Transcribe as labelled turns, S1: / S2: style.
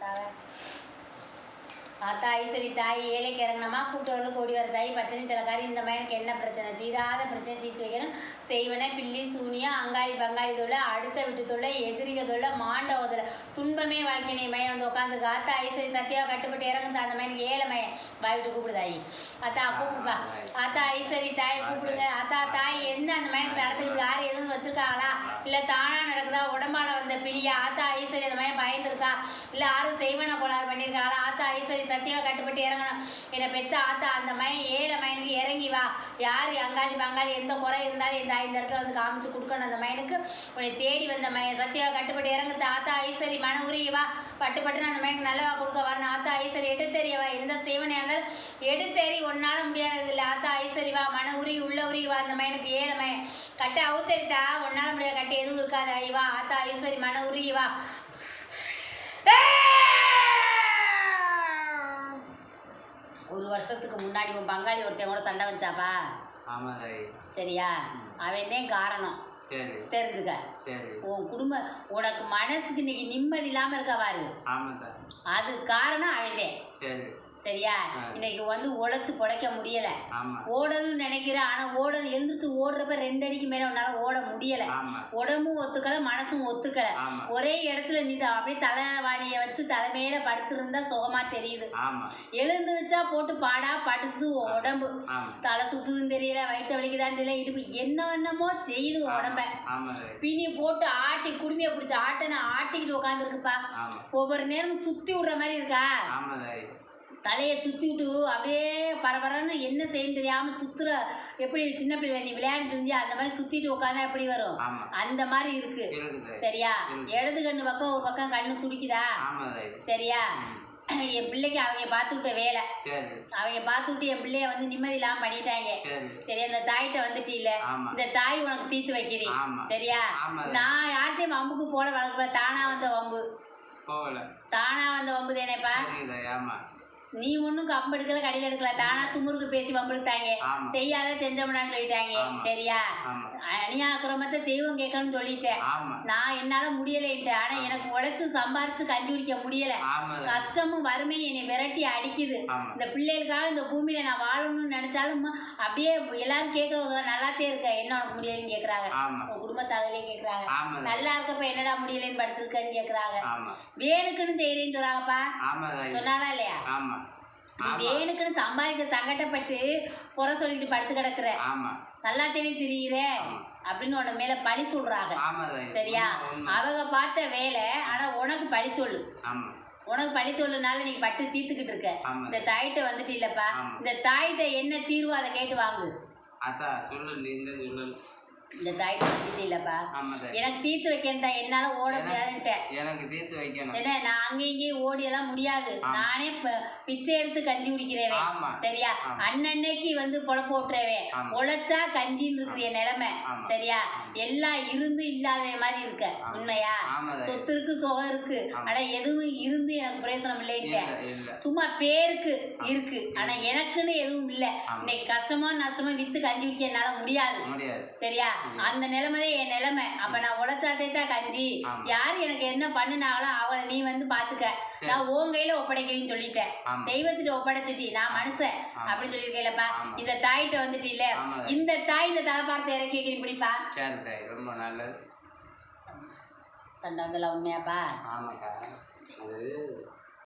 S1: போகிறாங்க. தாய் சரி தாய் ஏழைக்கு இறங்கினமா கூப்பிட்டு கோடி வர தாய் பத்தினி தலைக்காரி இந்த மயனுக்கு என்ன பிரச்சனை தீராத பிரச்சனை தீர்த்து வைக்கணும் செய்வன பில்லி சூனியம் அங்காளி பங்காளி தொல்லை அடுத்த விட்டு தொல்லை எதிரிக தொல்லை மாண்டவ தொல்லை துன்பமே வாழ்க்கை மயம் வந்து உட்காந்துருக்கு ஆத்தா ஐஸ்வரி சத்தியாவை கட்டுப்பட்டு இறங்குது அந்த மயனுக்கு ஏழை மயன் வாய்விட்டு கூப்பிடுதாயி ஆத்தா கூப்பிடுப்பா ஆத்தா ஐஸ்வரி தாயை கூப்பிடுங்க ஆத்தா தாய் என்ன அந்த மயனுக்கு நடந்துக்கிட்டு யார் எதுவும் வச்சிருக்காங்களா இல்லை தானா நடக்குதா உடம்பால வந்த பிணியா ஆத்தா ஐஸ்வரி அந்த மயன் பயந்துருக்கா இல்லை யாரும் செய்வன கோளாறு பண்ணியிருக்காங்களா ஆத்தா ஐஸ்வரி சத்தியமாக கட்டுப்பட்டு இறங்கணும் என்னை பெத்த ஆத்தா அந்த மயன் ஏழை மயனுக்கு இறங்கி வா யார் அங்காளி பங்காளி எந்த குறை இருந்தாலும் இந்த இடத்துல வந்து காமிச்சு கொடுக்கணும் அந்த மயனுக்கு உன்னை தேடி வந்த மயன் சத்தியமாக கட்டுப்பட்டு இறங்குது ஆத்தா ஐஸ்வரி மன உருகி வா பட்டுப்பட்டுன்னு அந்த மயனுக்கு நல்லவா கொடுக்க வரணும் ஆத்தா ஐஸ்வரி எடுத்தெறியவா எந்த சேவனையாக இருந்தாலும் எடுத்தேறி ஒன்னால முடியாது இல்லை ஆத்தா ஐஸ்வரி வா மன உருகி உள்ள உருகி வா அந்த மயனுக்கு ஏழை மயன் கட்டை அவுத்தரித்தா ஒன்னால முடியாது கட்டை எதுவும் இருக்காது ஐவா ஆத்தா ஐஸ்வரி மன உருகி வா ஒரு வருஷத்துக்கு முன்னாடி உன் பங்காளி ஒருத்தன் கூட சண்டை வச்சாப்பா சரியா அவன் தான் காரணம் தெரிஞ்சுக்க உன் குடும்ப உனக்கு மனசுக்கு இன்னைக்கு நிம்மதி இல்லாம இருக்கா பாரு அது காரணம் அவன் தான் சரியா இன்னைக்கு வந்து உழைச்சு பொழைக்க முடியல ஓடணும்னு நினைக்கிறேன் ஆனா ஓடணும் எழுந்திரிச்சு ஓடுறப்ப 2 அடிக்கு மேல உன்னால ஓட முடியல உடம்பும் ஒத்துக்கல மனசும் ஒத்துக்கல ஒரே இடத்துல நீ அப்படியே தலைவாணிய வச்சு தலைமையில படுத்திருந்தா சுகமா தெரியுது எழுந்துருச்சா போட்டு பாடா படுத்து உடம்பு தலை சுத்துதுன்னு தெரியல வயிற்று வலிக்குதான்னு தெரியல இடுப்பு என்னமோ செய்யுது உடம்ப பிணி போட்டு ஆட்டி குடுமையை பிடிச்சி ஆட்டனை ஆட்டிக்கிட்டு உட்காந்துருக்குப்பா ஒவ்வொரு நேரமும் சுத்தி விடுற மாதிரி இருக்கா தலையை சுற்றி விட்டு அப்படியே பரபரன்னு என்ன செய்யணும் தெரியாமல் சுற்றுற எப்படி சின்ன பிள்ளை நீ விளையாண்டு தெரிஞ்சு அந்த மாதிரி சுற்றிட்டு உட்காந்தா எப்படி வரும் அந்த மாதிரி இருக்கு சரியா இடது கண்ணு பக்கம் ஒரு பக்கம் கண்ணு துடிக்குதா சரியா என் பிள்ளைக்கு அவங்க பார்த்து விட்ட வேலை அவங்க பார்த்து விட்டு என் பிள்ளைய வந்து நிம்மதி இல்லாமல் பண்ணிட்டாங்க சரியா இந்த தாய்கிட்ட வந்துட்டு இல்ல இந்த தாய் உனக்கு தீர்த்து வைக்கிறேன் சரியா நான் யார்கிட்டையும் வம்புக்கு போல வளர்க்கல தானா வந்த வம்பு தானேப்பா நீ ஒன்றும் கம்பு எடுக்கல கடையில் எடுக்கல தானா துமுருக்கு பேசி வம்பெடுத்தாங்க செய்யாத செஞ்சோம்னான்னு சொல்லிட்டாங்க சரியா அநியாக்கிரமத்தை தெய்வம் கேட்கணும்னு சொல்லிட்டேன் நான் என்னால் முடியலைன்ட்டேன் ஆனால் எனக்கு உழைச்சு சம்பாரிச்சு கஞ்சி குடிக்க முடியல கஷ்டமும் வறுமையும் என்னை விரட்டி அடிக்குது இந்த பிள்ளைகளுக்காக இந்த பூமியில நான் வாழணும்னு நினைச்சாலும் அப்படியே எல்லாரும் கேட்குறவங்க நல்லாத்தே இருக்க என்ன உனக்கு முடியலைன்னு கேட்குறாங்க உன் குடும்பத்தாலே கேட்குறாங்க நல்லா இருக்கப்ப என்னடா முடியலைன்னு படுத்துருக்கன்னு கேட்குறாங்க வேணுக்குன்னு செய்யறேன்னு சொல்றாங்கப்பா சொன்னாதான் இல்லையா நீ வேணுக்குன்னு சம்பாதிக்க சங்கடப்பட்டு புற சொல்லிட்டு படுத்து கிடக்குற நல்லா தெரியுற அப்படின்னு உன மேல பழி சொல்றாங்க சரியா அவங்க பார்த்த வேலை ஆனா உனக்கு பழி சொல்லு உனக்கு பழி சொல்லுனால நீ பட்டு தீர்த்துக்கிட்டு இருக்க இந்த தாயிட்ட வந்துட்டு இல்லப்பா இந்த தாயிட்ட என்ன தீர்வு அதை கேட்டு வாங்கு இந்த தாய்க்கு வந்துட்டு இல்லப்பா எனக்கு தீர்த்து வைக்கணும் தான் என்னால ஓட முடியாதுன்ட்டேன் எனக்கு தீர்த்து வைக்கணும் என்ன நான் அங்கேயும் இங்கேயும் ஓடியெல்லாம் முடியாது நானே பிச்சை எடுத்து கஞ்சி குடிக்கிறேன் சரியா அன்னன்னைக்கு வந்து பொழப்பு ஓட்டுறவேன் உழைச்சா கஞ்சின்னு இருக்குது என் நிலைமை சரியா எல்லாம் இருந்து இல்லாத மாதிரி இருக்க உண்மையா சொத்து இருக்கு சுகம் இருக்கு ஆனா எதுவும் இருந்து எனக்கு பிரயோசனம் இல்லைன்ட்டேன் சும்மா பேருக்கு இருக்கு ஆனா எனக்குன்னு எதுவும் இல்லை இன்னைக்கு கஷ்டமா நஷ்டமா வித்து கஞ்சி குடிக்க என்னால முடியாது சரியா அந்த நிலைமைதான் என் நிலைமை அப்ப நான் உழைச்சாதே தான் கஞ்சி யாரு எனக்கு என்ன பண்ணினாலும் அவளை நீ வந்து பாத்துக்க நான் உன் கையில ஒப்படைக்கிறேன்னு சொல்லிட்டேன் தெய்வத்திட்ட ஒப்படைச்சிட்டி நான் மனுஷன் அப்படின்னு சொல்லியிருக்கேன்லப்பா இந்த தாயிட்ட வந்துட்டு இல்ல இந்த தாய் இந்த தலைப்பாரத்தை இறக்கி வைக்கிறீங்க பிடிப்பா ரொம்ப நல்லது சண்டை வந்தல உண்மையாப்பா